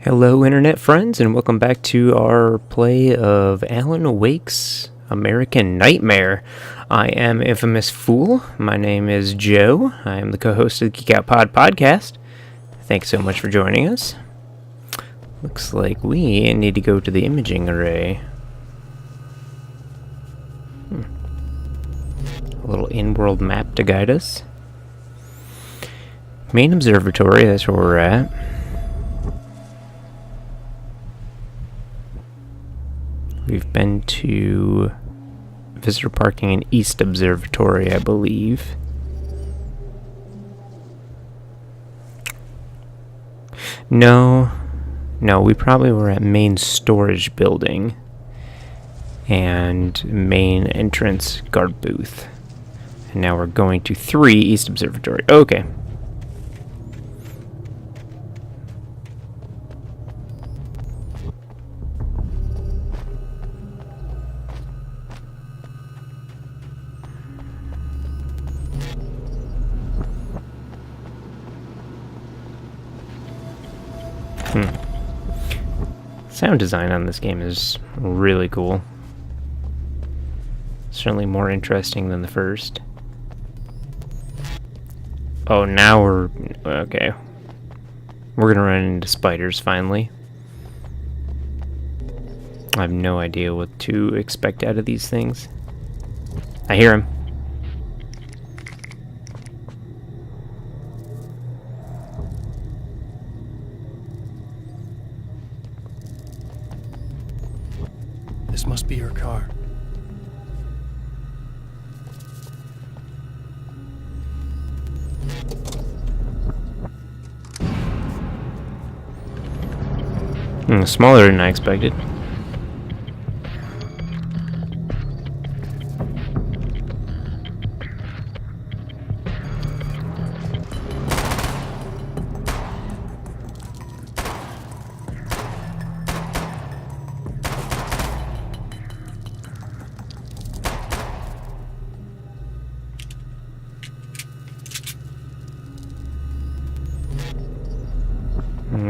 Hello, internet friends, and welcome back to our play of Alan Wake's American Nightmare. I am Infamous Fool. My name is Joe. I am the co-host of the Geek Out Pod podcast. Thanks so much for joining us. Looks like we need to go to the imaging array. A little in-world map to guide us. Main observatory, that's where we're at. We've been to visitor parking in East Observatory, I believe. No, we probably were at main storage building and main entrance guard booth. And now we're going to 3 East Observatory. Okay. Sound design on this game is really cool. Certainly more interesting than the first. Oh, now we're... okay. We're gonna run into spiders, finally. I have no idea what to expect out of these things. I hear him. This must be her car. Smaller than I expected.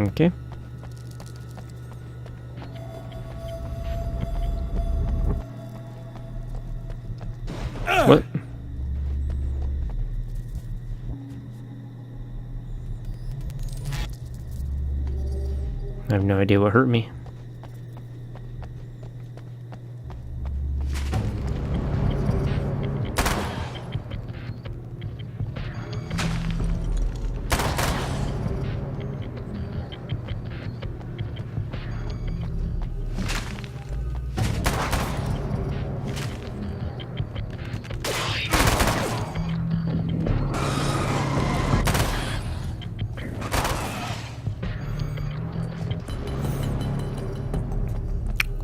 Okay. What? I have no idea what hurt me.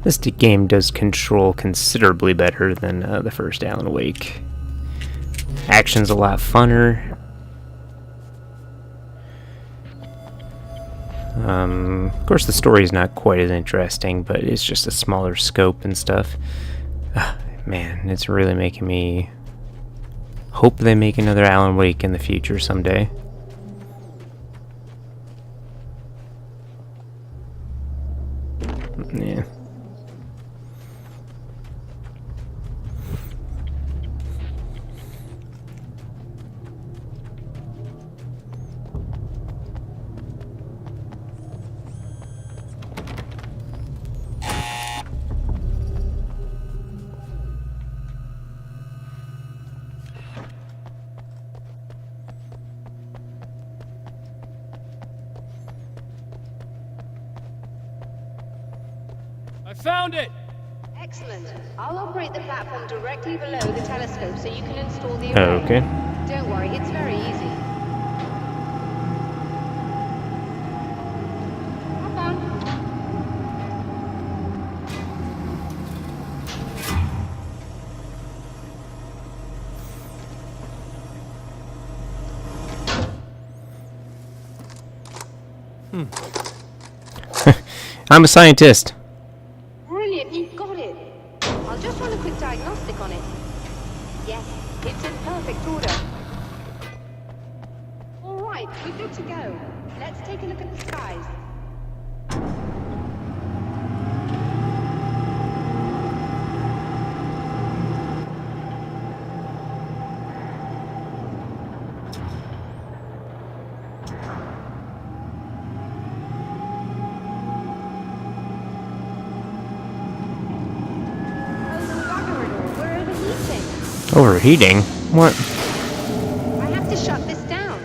This game does control considerably better than the first Alan Wake. Action's a lot funner. Of course, the story is not quite as interesting, but it's just a smaller scope and stuff. Man, it's really making me hope they make another Alan Wake in the future someday. Yeah. I found it! Excellent. I'll operate the platform directly below the telescope so you can install the array. Okay. Don't worry, it's very easy. Have fun. I'm a scientist. Brilliant, you've got it. I'll just run a quick diagnostic on it. Yes, it's in perfect order. All right, we're good to go. Let's take a look at the skies. Overheating? What? I have to shut this down.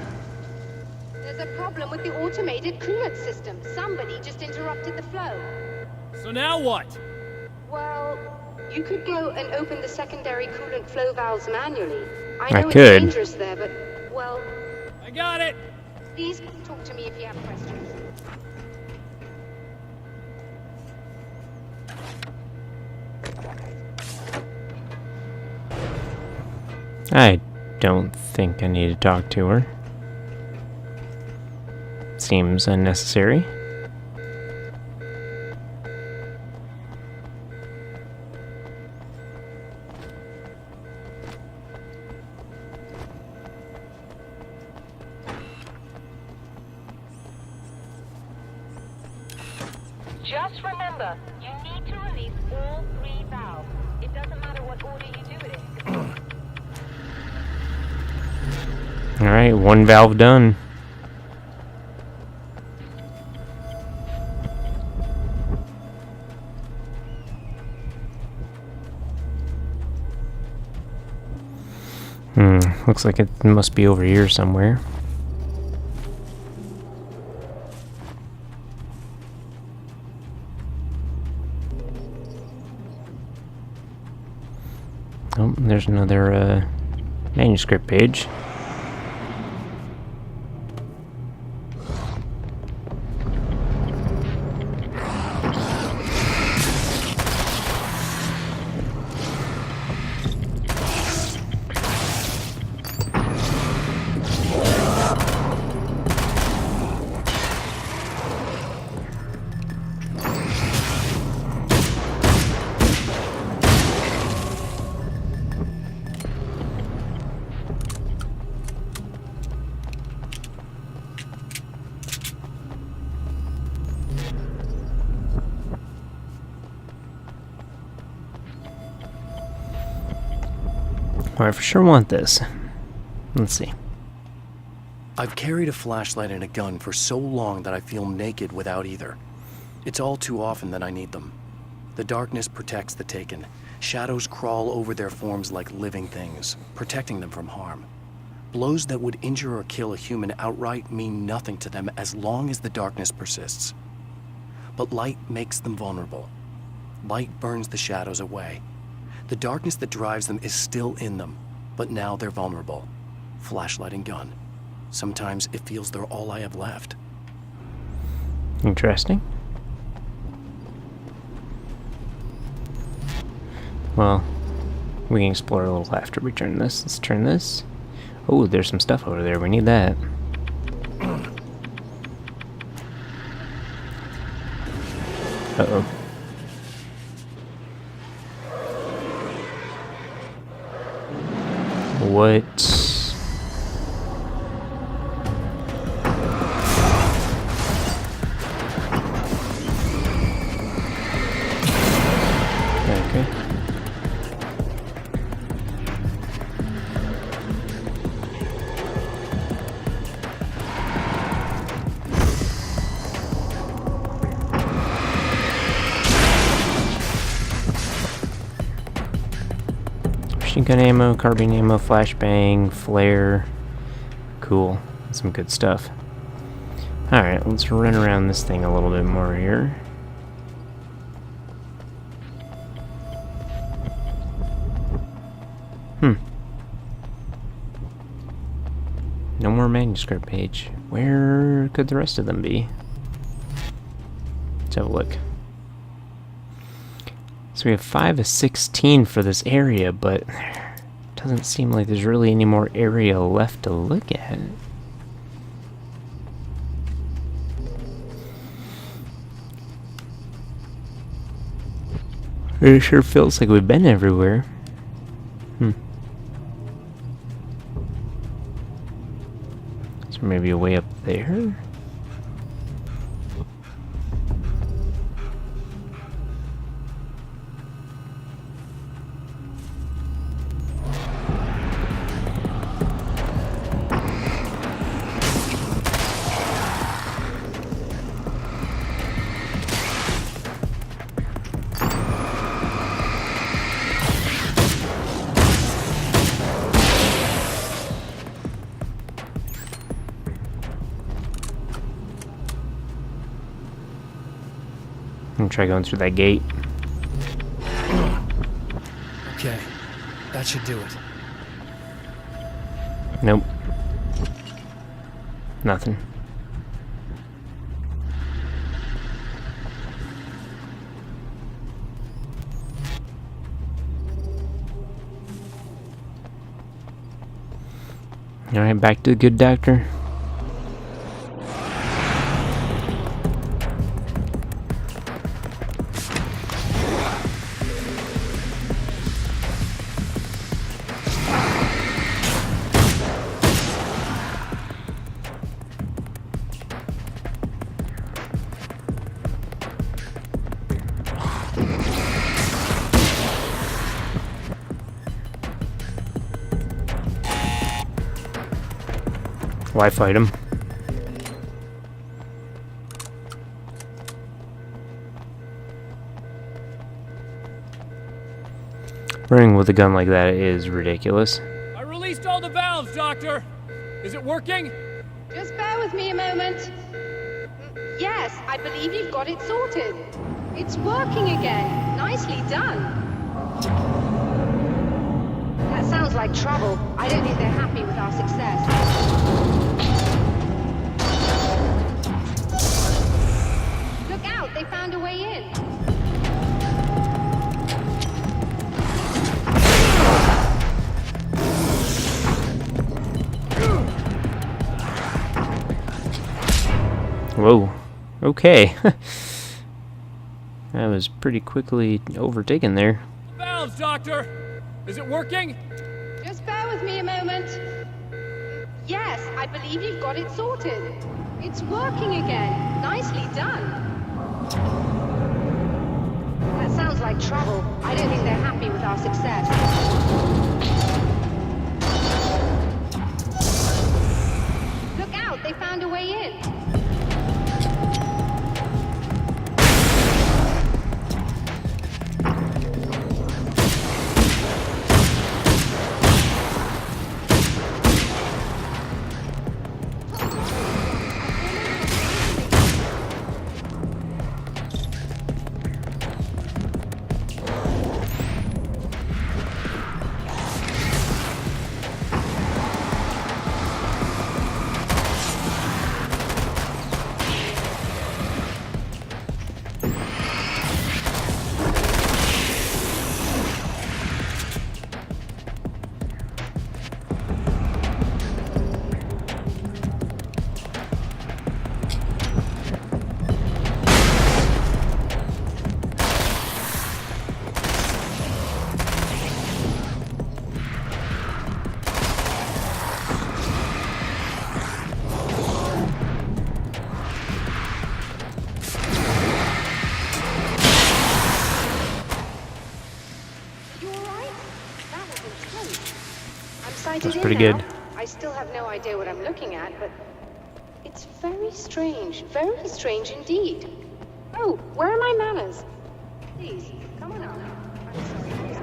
There's a problem with the automated coolant system. Somebody just interrupted the flow. So now what? Well, you could go and open the secondary coolant flow valves manually. I know could. it's dangerous there, but, well, I got it! please talk to me if you have questions. I don't think I need to talk to her. Seems unnecessary. Just remember, you need to release all 3 valves. It doesn't matter what order you do it in. Alright, 1 valve done. Looks like it must be over here somewhere. Oh, there's another manuscript page. I for sure want this. Let's see. I've carried a flashlight and a gun for so long that I feel naked without either. It's all too often that I need them. The darkness protects the taken. Shadows crawl over their forms like living things, protecting them from harm. Blows that would injure or kill a human outright mean nothing to them as long as the darkness persists. But light makes them vulnerable. Light burns the shadows away. The darkness that drives them is still in them, but now they're vulnerable. Flashlight and gun. Sometimes it feels they're all I have left. Interesting. Well, we can explore a little after we turn this. Let's turn this. Oh, there's some stuff over there. We need that. Uh-oh. What? Okay. Machine gun ammo, carbine ammo, flashbang, flare. Cool. Some good stuff. Alright, let's run around this thing a little bit more here. No more manuscript page. Where could the rest of them be? Let's have a look. So we have 5 of 16 for this area, but it doesn't seem like there's really any more area left to look at. It sure feels like we've been everywhere. Is there maybe a way up there? I'm gonna try going through that gate. Okay, that should do it. Nope. Nothing. Alright, back to the good doctor. Why fight him? Running with a gun like that is ridiculous. I released all the valves, Doctor. Is it working? Just bear with me a moment. Yes, I believe you've got it sorted. It's working again. Nicely done. That sounds like trouble. I don't think they're happy with our success. Look out, they found a way in. Whoa. Okay. That was pretty quickly overtaken there. Valves, Doctor. Is it working? Just bear with me a moment. Yes, I believe you've got it sorted. It's working again. Nicely done. That sounds like trouble. I don't think they're happy with our success. Look out, they found a way in. That's pretty good. I still have no idea what I'm looking at, but it's very strange indeed. Oh, where are my manners? Please, come on up. I'm sorry, I was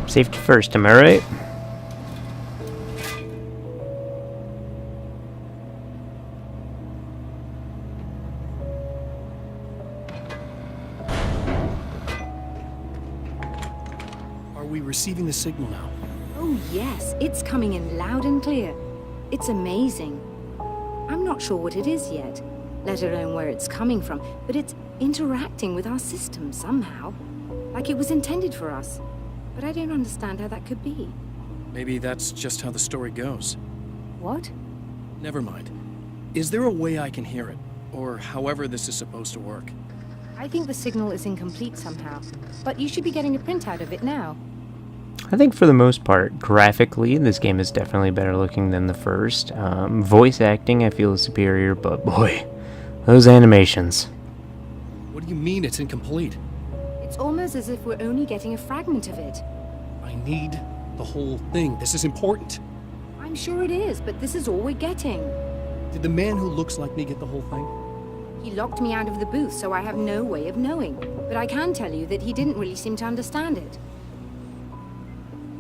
distracted. Safety first, am I right? Receiving the signal now. Oh yes, it's coming in loud and clear. It's amazing. I'm not sure what it is yet, let alone where it's coming from, but it's interacting with our system somehow. Like it was intended for us. But I don't understand how that could be. Maybe that's just how the story goes. What? Never mind. Is there a way I can hear it? Or however this is supposed to work? I think the signal is incomplete somehow, but you should be getting a printout of it now. I think for the most part, graphically, this game is definitely better looking than the first. Voice acting, I feel is superior, but boy, those animations. What do you mean it's incomplete? It's almost as if we're only getting a fragment of it. I need the whole thing. This is important. I'm sure it is, but this is all we're getting. Did the man who looks like me get the whole thing? He locked me out of the booth, so I have no way of knowing. But I can tell you that he didn't really seem to understand it.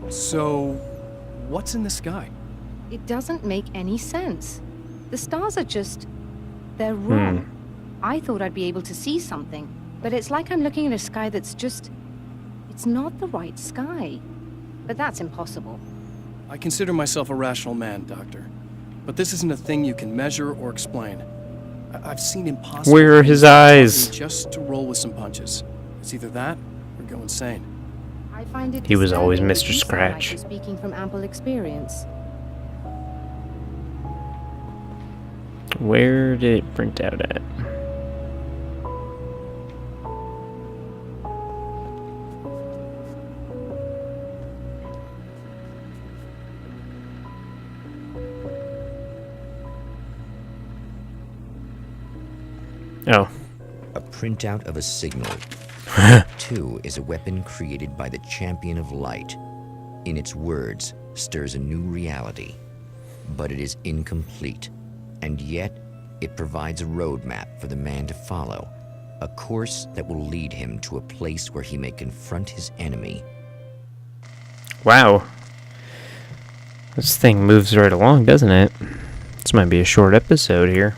So, what's in the sky? It doesn't make any sense. The stars are just... they're wrong. I thought I'd be able to see something, but it's like I'm looking at a sky that's just... it's not the right sky. But that's impossible. I consider myself a rational man, Doctor. But this isn't a thing you can measure or explain. I've seen impossible... Where are his eyes? Just to roll with some punches. It's either that or go insane. I find it He was always disturbing that Mr. you sound Scratch. like you're speaking from ample experience. Where did it print out at? Oh. A printout of a signal. 2 is a weapon created by the Champion of Light. In its words, stirs a new reality. But it is incomplete. And yet, it provides a roadmap for the man to follow. A course that will lead him to a place where he may confront his enemy. Wow. This thing moves right along, doesn't it? This might be a short episode here.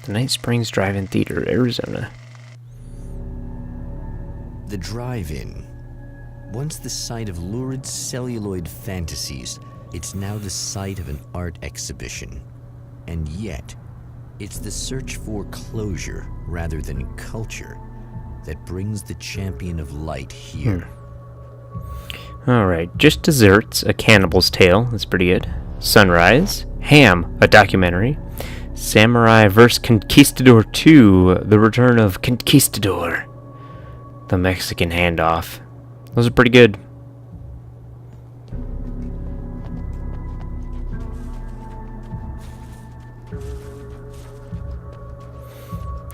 The Night Springs Drive-In Theater, Arizona. The drive-in. Once the site of lurid celluloid fantasies, it's now the site of an art exhibition. And yet, it's the search for closure rather than culture that brings the Champion of Light here. Alright, just desserts, A Cannibal's Tale, that's pretty good. Sunrise, Ham, a documentary. Samurai vs. Conquistador 2, The Return of Conquistador. The Mexican Handoff. Those are pretty good.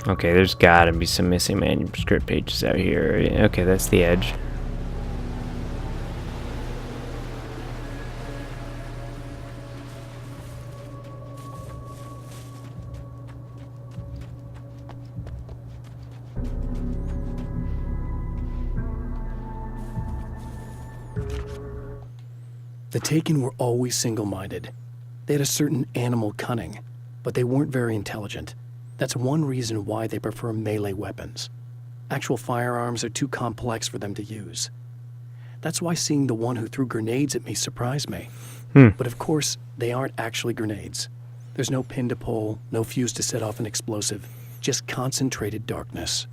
Okay, there's gotta be some missing manuscript pages out here. Okay, that's the edge. The Taken were always single-minded. They had a certain animal cunning, but they weren't very intelligent. That's one reason why they prefer melee weapons. Actual firearms are too complex for them to use. That's why seeing the one who threw grenades at me surprised me. But of course, they aren't actually grenades. There's no pin to pull, no fuse to set off an explosive, just concentrated darkness.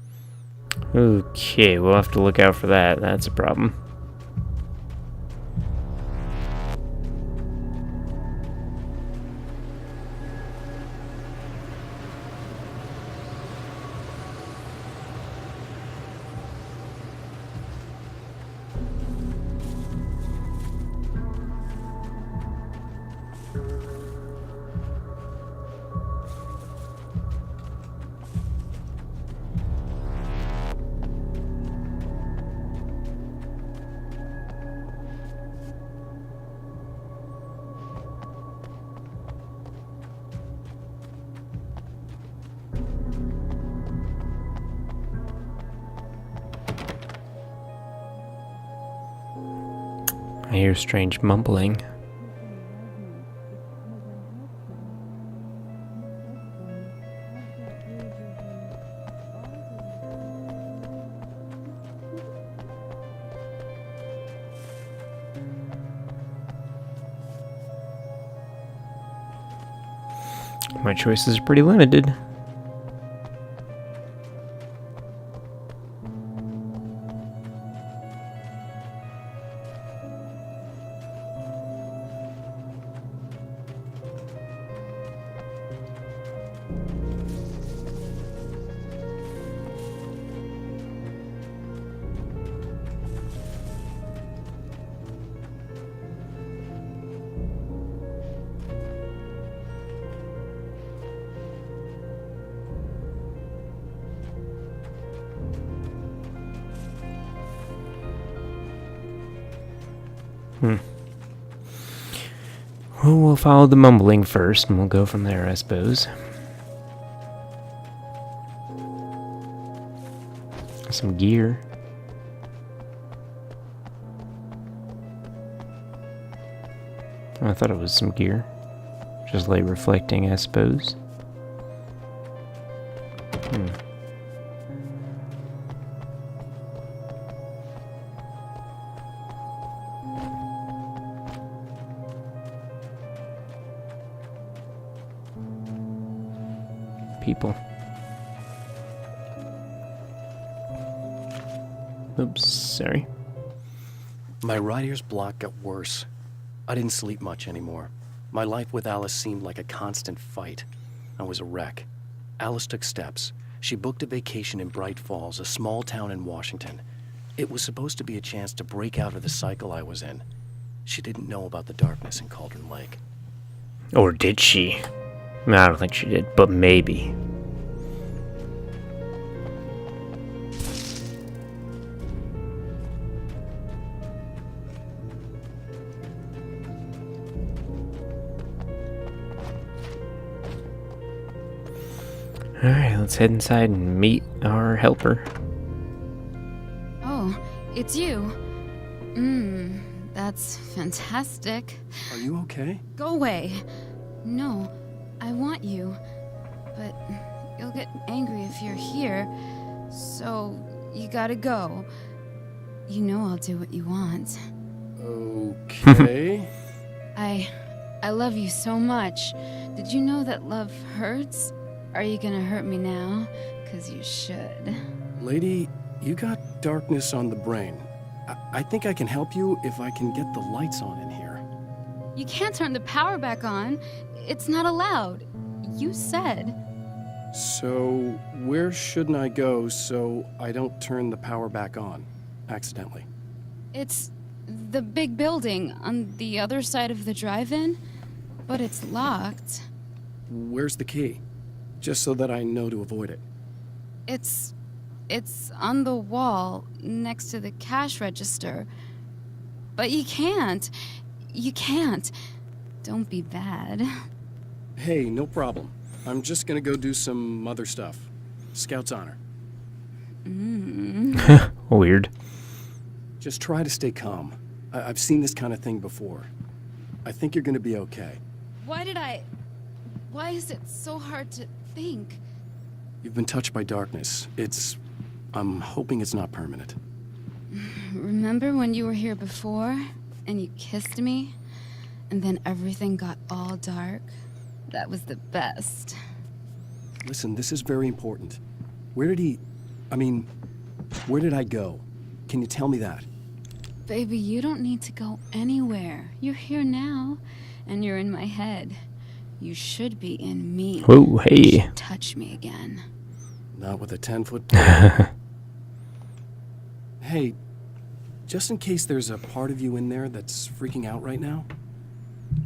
Okay, we'll have to look out for that. That's a problem. I hear strange mumbling. My choices are pretty limited. Well, we'll follow the mumbling first, and we'll go from there, I suppose. Some gear. I thought it was some gear. Just light reflecting, I suppose. People. Oops, sorry. My writer's block got worse. I didn't sleep much anymore. My life with Alice seemed like a constant fight. I was a wreck. Alice took steps. She booked a vacation in Bright Falls, a small town in Washington. It was supposed to be a chance to break out of the cycle I was in. She didn't know about the darkness in Cauldron Lake. Or did she? I don't think she did, but maybe. Alright, let's head inside and meet our helper. Oh, it's you. That's fantastic. Are you okay? Go away. No, I want you. But you'll get angry if you're here. So, you gotta go. You know I'll do what you want. Okay. I love you so much. Did you know that love hurts? Are you gonna hurt me now? 'Cause you should. Lady, you got darkness on the brain. I think I can help you if I can get the lights on in here. You can't turn the power back on. It's not allowed. You said. So, where shouldn't I go so I don't turn the power back on accidentally? It's the big building on the other side of the drive-in, but it's locked. Where's the key? Just so that I know to avoid it. It's on the wall next to the cash register. But you can't. You can't. Don't be bad. Hey, no problem. I'm just gonna go do some other stuff. Scout's honor. Weird. Just try to stay calm. I've seen this kind of thing before. I think you're gonna be okay. Why is it so hard to think? You've been touched by darkness. I'm hoping it's not permanent. Remember when you were here before and you kissed me and then everything got all dark? That was the best. Listen, this is very important. Where did I go? Can you tell me that? Baby, you don't need to go anywhere. You're here now and you're in my head. You should be in me. Whoa, hey. You should touch me again. Not with a 10-foot Hey, just in case there's a part of you in there that's freaking out right now,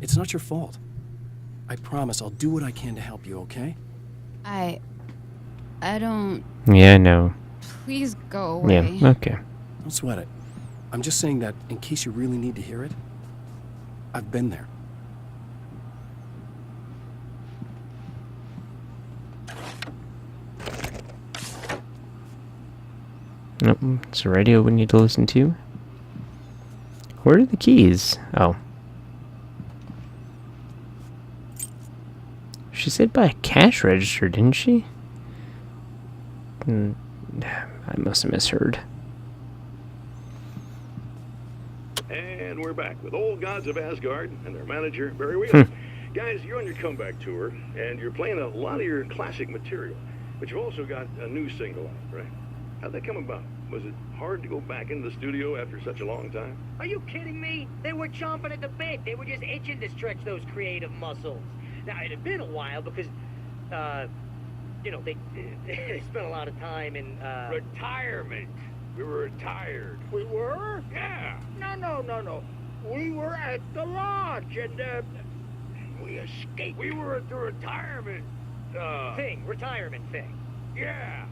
it's not your fault. I promise I'll do what I can to help you, okay? I don't... Yeah, I know. Please go away. Yeah, okay. Don't sweat it. I'm just saying that in case you really need to hear it, I've been there. Nope, it's a radio we need to listen to. Where are the keys? Oh. She said by a cash register, didn't she? I must have misheard. And we're back with Old Gods of Asgard and their manager, Barry Wheeler. Guys, you're on your comeback tour, and you're playing a lot of your classic material, but you've also got a new single out, right? How'd that come about? Was it hard to go back into the studio after such a long time? Are you kidding me? They were chomping at the bit. They were just itching to stretch those creative muscles. Now, it had been a while because, you know, they spent a lot of time in, Retirement. We were retired. We were? Yeah. No. We were at the lodge and, We escaped. We were at the retirement, retirement thing. Yeah.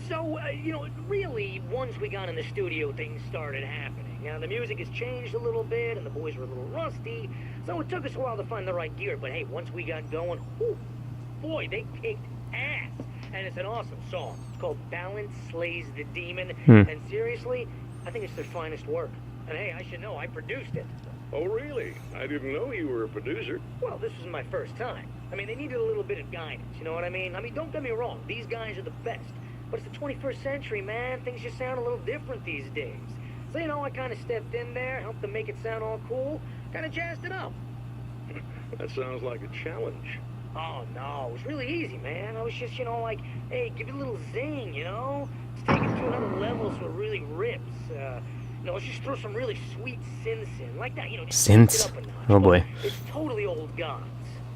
So, you know, really, once we got in the studio, things started happening. Now, the music has changed a little bit, and the boys were a little rusty, so it took us a while to find the right gear. But hey, once we got going, whew, boy, they kicked ass. And it's an awesome song. It's called Balance Slays the Demon. And seriously, I think it's their finest work. And hey, I should know, I produced it. Oh, really? I didn't know you were a producer. Well, this was my first time. I mean, they needed a little bit of guidance, you know what I mean? Don't get me wrong, these guys are the best. But it's the 21st century, man. Things just sound a little different these days. So, you know, I kind of stepped in there, helped them make it sound all cool, kind of jazzed it up. That sounds like a challenge. Oh, no, it was really easy, man. I was just, you know, like, hey, give it a little zing, you know? Let's take it to another level so it really rips. You know, let's just throw some really sweet synths in, like that, you know, just Synths? it up a notch. Oh boy. It's totally old gods.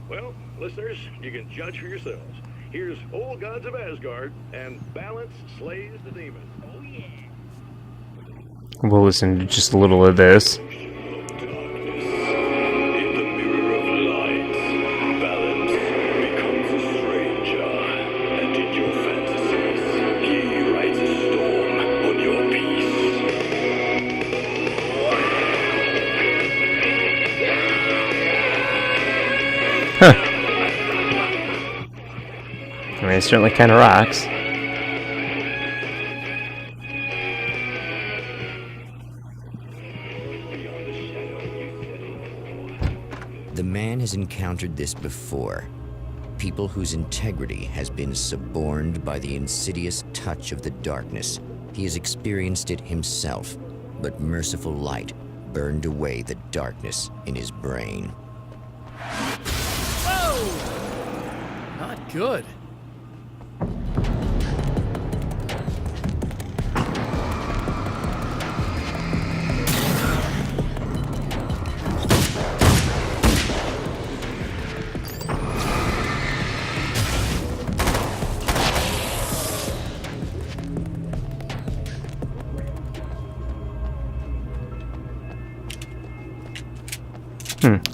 Well, listeners, you can judge for yourselves. Here's Old Gods of Asgard, and Balance Slays the Demon. Oh, yeah. We'll listen to just a little of this. I mean, it certainly kind of rocks. The man has encountered this before. People whose integrity has been suborned by the insidious touch of the darkness. He has experienced it himself, but merciful light burned away the darkness in his brain. Whoa! Not good.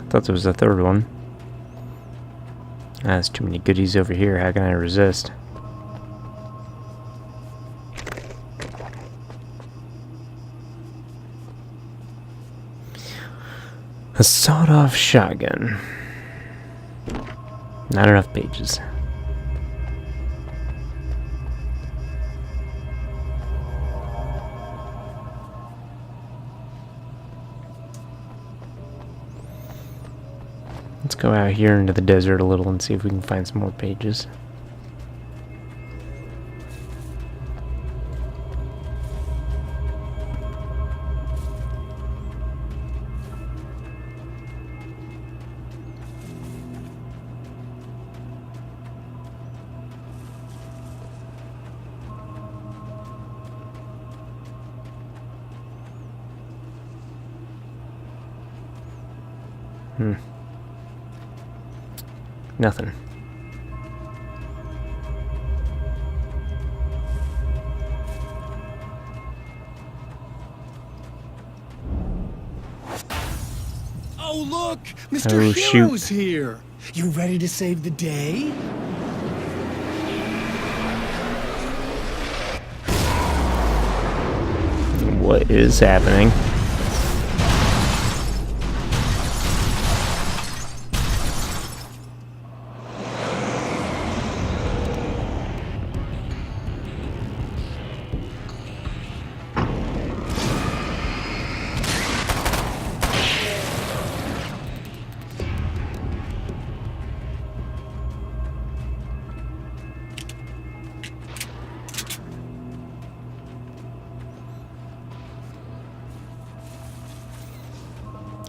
Thought there was a third one. There's too many goodies over here. How can I resist? A sawed-off shotgun. Not enough pages. Let's go out here into the desert a little and see if we can find some more pages. Nothing. Oh, look! Mr. Oh, Hero's shoot. here! You ready to save the day? What is happening?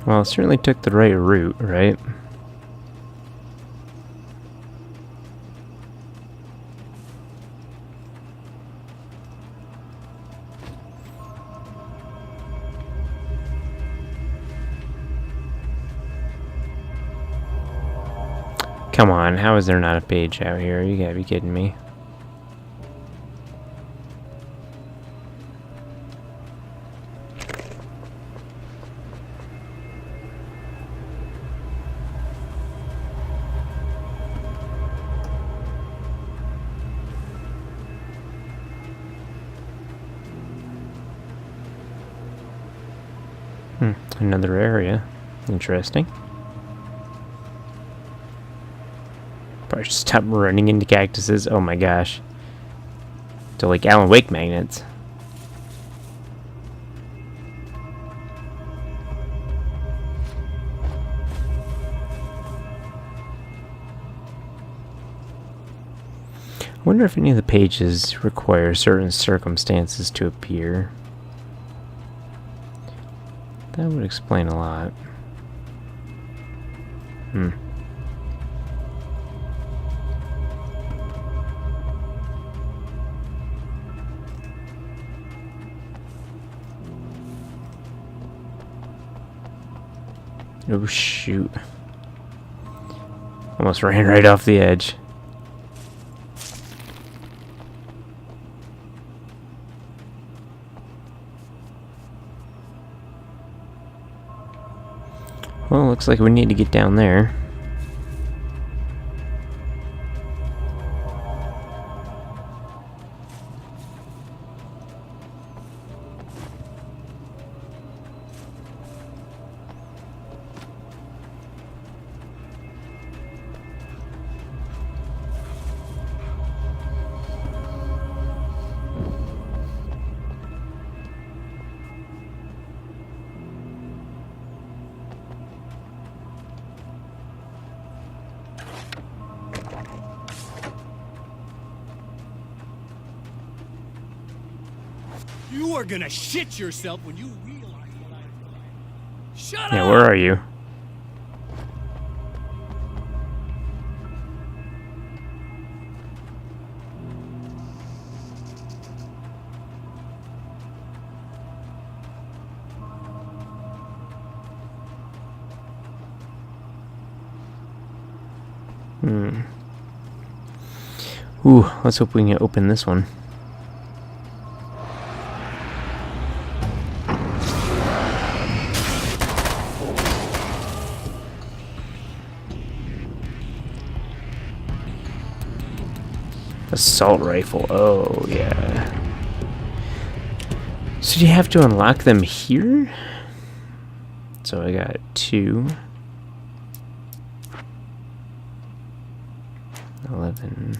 Well, it certainly took the right route, right? Come on, how is there not a page out here? You gotta be kidding me. Another area. Interesting. Probably should stop running into cactuses. Oh my gosh. They're like Alan Wake magnets. I wonder if any of the pages require certain circumstances to appear. That would explain a lot. Oh shoot. Almost ran right off the edge. Well, looks like we need to get down there. You are gonna shit yourself when you realize what I... Shut up! Yeah, where are you? Ooh, let's hope we can open this one. Assault rifle, oh yeah. So do you have to unlock them here? So I got 2. 11.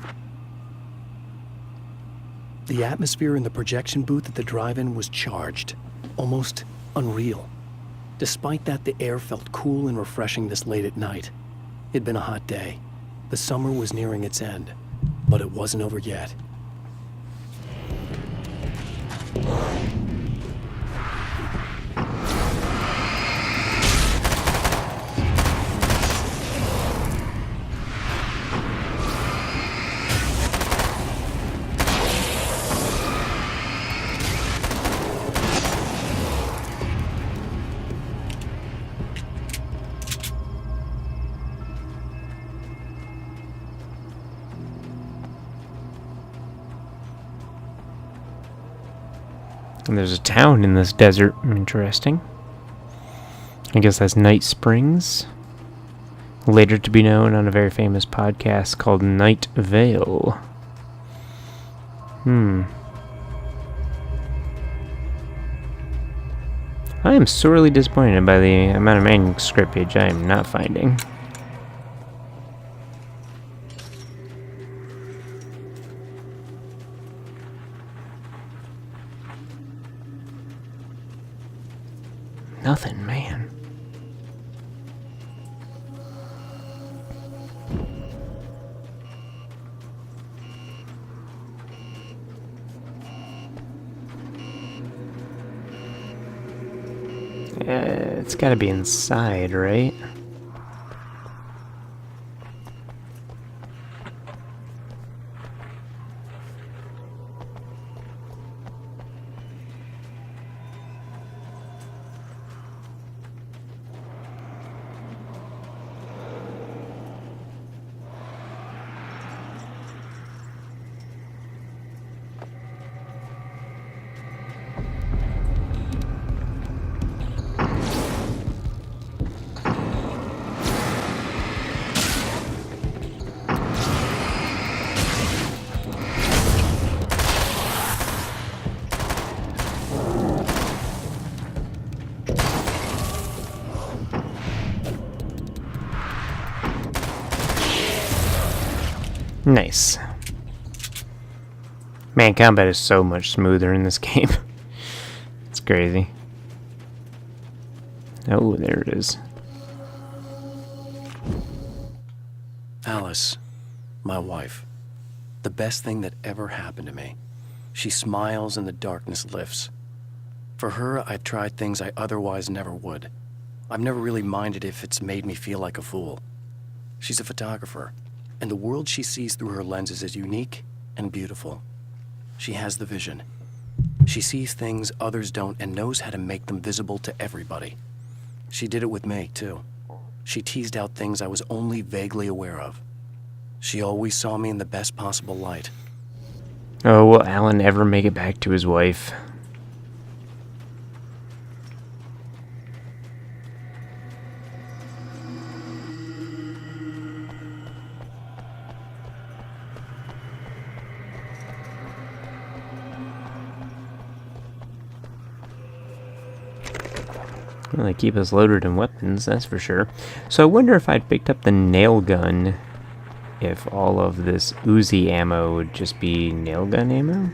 The atmosphere in the projection booth at the drive-in was charged, almost unreal. Despite that, the air felt cool and refreshing this late at night. It'd been a hot day. The summer was nearing its end, but it wasn't over yet. And there's a town in this desert. Interesting. I guess that's Night Springs. Later to be known on a very famous podcast called Night Vale. I am sorely disappointed by the amount of manuscript page I am not finding. Nothing, man. It's gotta be inside, right? Nice. Man, combat is so much smoother in this game. It's crazy. Oh, there it is. Alice, my wife. The best thing that ever happened to me. She smiles and the darkness lifts. For her, I've tried things I otherwise never would. I've never really minded if it's made me feel like a fool. She's a photographer, and the world she sees through her lenses is unique and beautiful. She has the vision. She sees things others don't and knows how to make them visible to everybody. She did it with me, too. She teased out things I was only vaguely aware of. She always saw me in the best possible light. Oh, will Alan ever make it back to his wife? Well, they keep us loaded in weapons, that's for sure. So I wonder if I'd picked up the nail gun, if all of this Uzi ammo would just be nail gun ammo?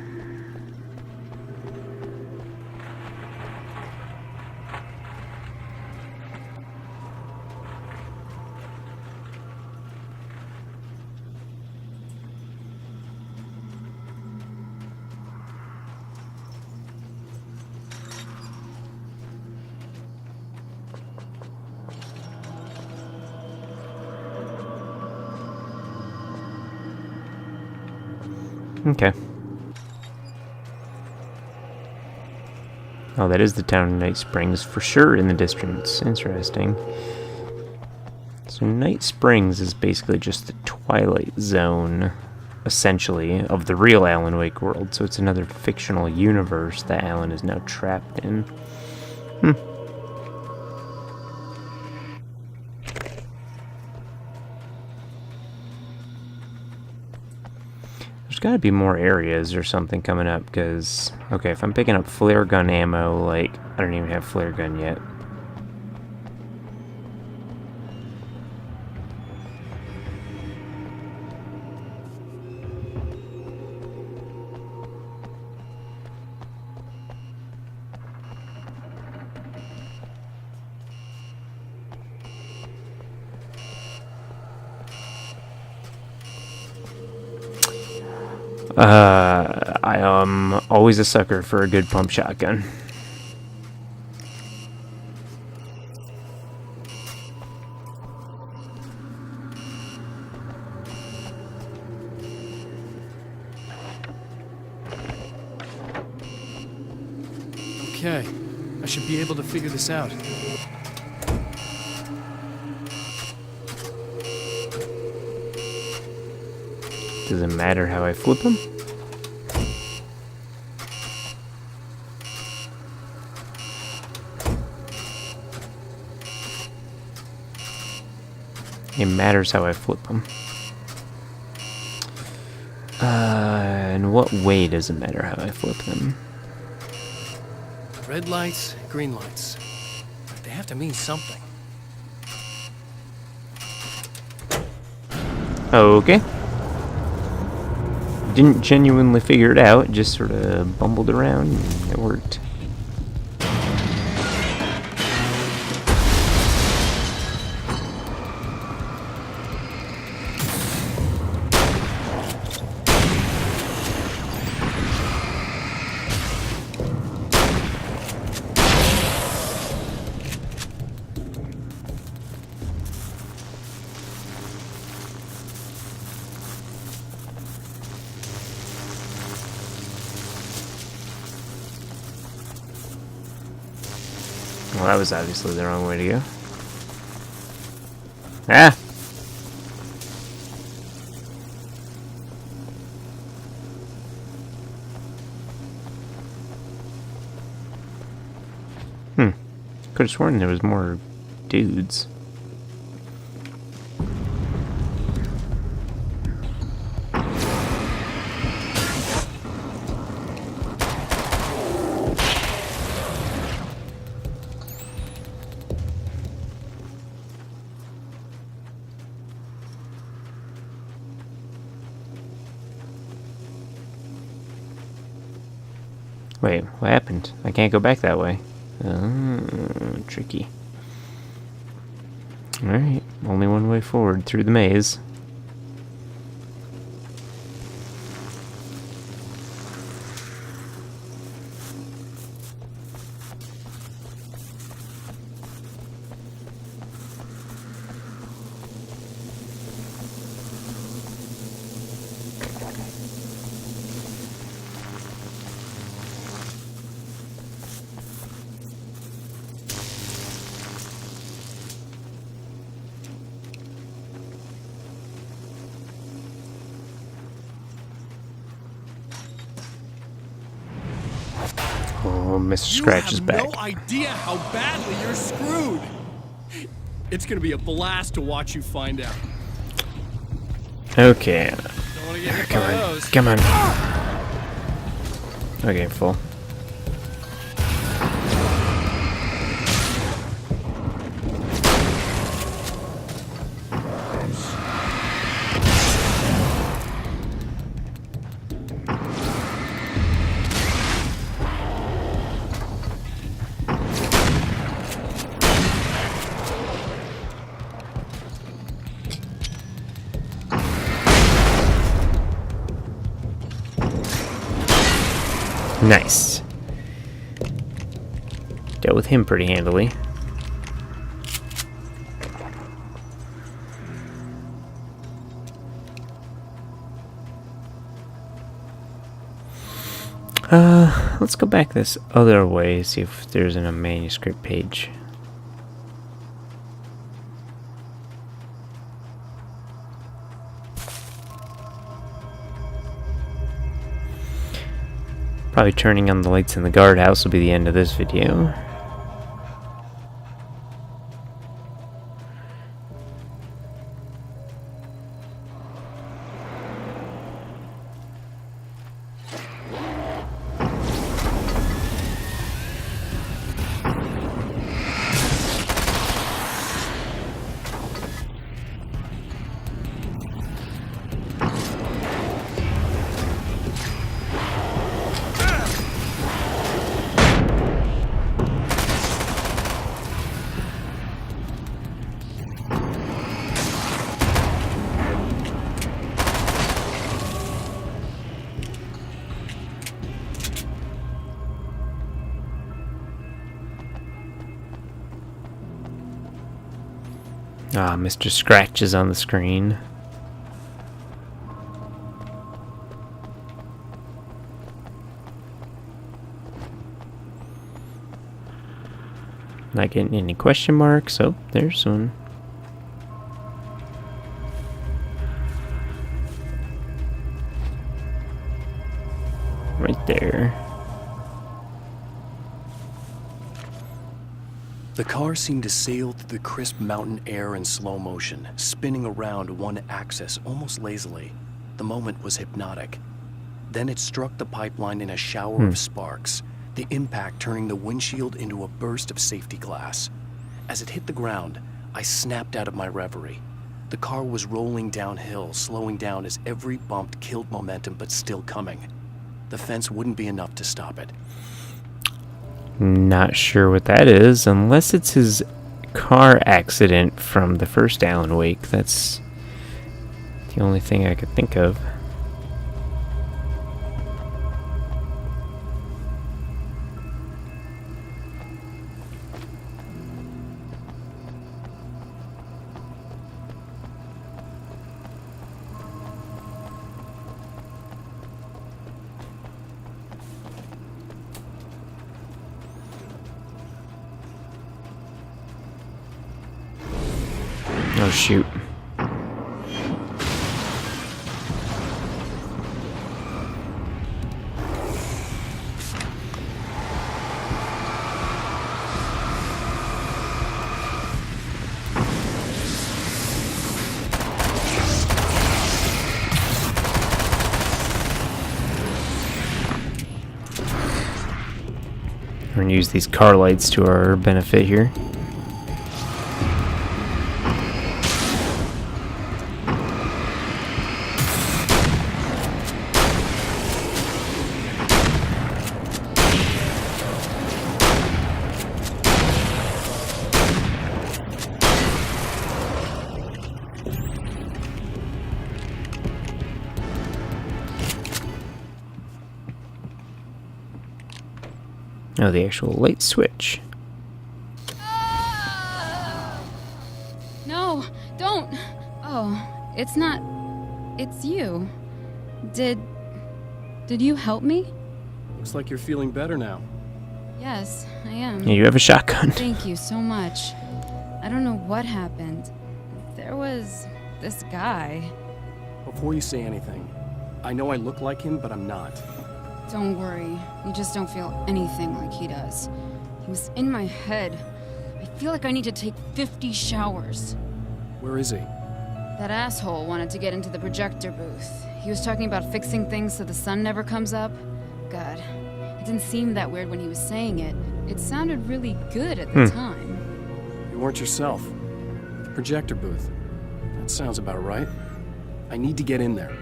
Okay. Oh, that is the town of Night Springs for sure in the distance. Interesting. So Night Springs is basically just the Twilight Zone, essentially, of the real Alan Wake world. So it's another fictional universe that Alan is now trapped in. There's gotta be more areas or something coming up, because, okay, if I'm picking up flare gun ammo, like, I don't even have flare gun yet. I am always a sucker for a good pump shotgun. Okay, I should be able to figure this out. Does it matter how I flip them? It matters how I flip them. In what way does it matter how I flip them? Red lights, green lights. They have to mean something. Okay. Didn't genuinely figure it out, just sort of bumbled around and it worked. Well, that was obviously the wrong way to go. Ah! Could have sworn there was more dudes. Wait, what happened? I can't go back that way. Tricky. Alright, only one way forward through the maze. Oh, Mr. Scratch is back. You have no idea how badly you're screwed. It's gonna be a blast to watch you find out. Okay. Don't wanna get hit Come by on. those. Come on. Okay, full. Nice. Dealt with him pretty handily. Let's go back this other way, see if there's a manuscript page. Probably turning on the lights in the guardhouse will be the end of this video. Ah, Mr. Scratch is on the screen. Not getting any question marks. Oh, there's one. Right there. The car seemed to sail through the crisp mountain air in slow motion, spinning around one axis almost lazily. The moment was hypnotic. Then it struck the pipeline in a shower of sparks, the impact turning the windshield into a burst of safety glass. As it hit the ground, I snapped out of my reverie. The car was rolling downhill, slowing down as every bump killed momentum but still coming. The fence wouldn't be enough to stop it. Not sure what that is, unless it's his car accident from the first Alan Wake. That's the only thing I could think of. Oh shoot. We're gonna use these car lights to our benefit here. Oh, the actual light switch. No, don't. Oh, it's not. It's you. Did you help me? Looks like you're feeling better now. Yes, I am. Yeah, you have a shotgun. Thank you so much. I don't know what happened. There was this guy. Before you say anything, I know I look like him, but I'm not. Don't worry. You just don't feel anything like he does. He was in my head. I feel like I need to take 50 showers. Where is he? That asshole wanted to get into the projector booth. He was talking about fixing things so the sun never comes up. God, it didn't seem that weird when he was saying it. It sounded really good at the time. You weren't yourself. The projector booth. That sounds about right. I need to get in there.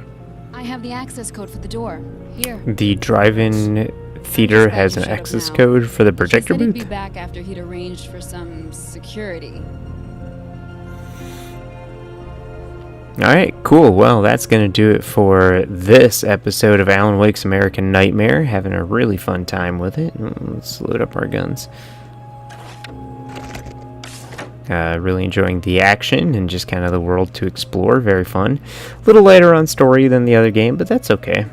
I have the access code for the door. Here. The drive-in theater has an access code for the projector He said booth? he'd be back after he'd arranged for some security. Alright, cool. Well, that's going to do it for this episode of Alan Wake's American Nightmare. Having a really fun time with it. Let's load up our guns. Really enjoying the action and just kind of the world to explore. Very fun. A little lighter on story than the other game, but that's okay.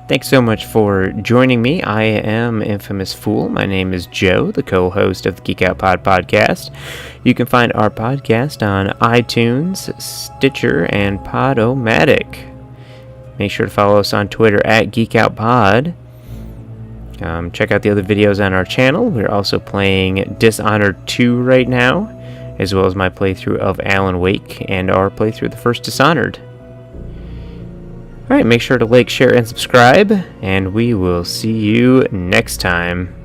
Thanks so much for joining me. I am Infamous Fool. My name is Joe, the co-host of the Geek Out Pod podcast. You can find our podcast on iTunes, Stitcher, and Podomatic. Make sure to follow us on Twitter at GeekOutPod. Check out the other videos on our channel. We're also playing Dishonored 2 right now, as well as my playthrough of Alan Wake and our playthrough of the first Dishonored. Alright, make sure to like, share, and subscribe, and we will see you next time.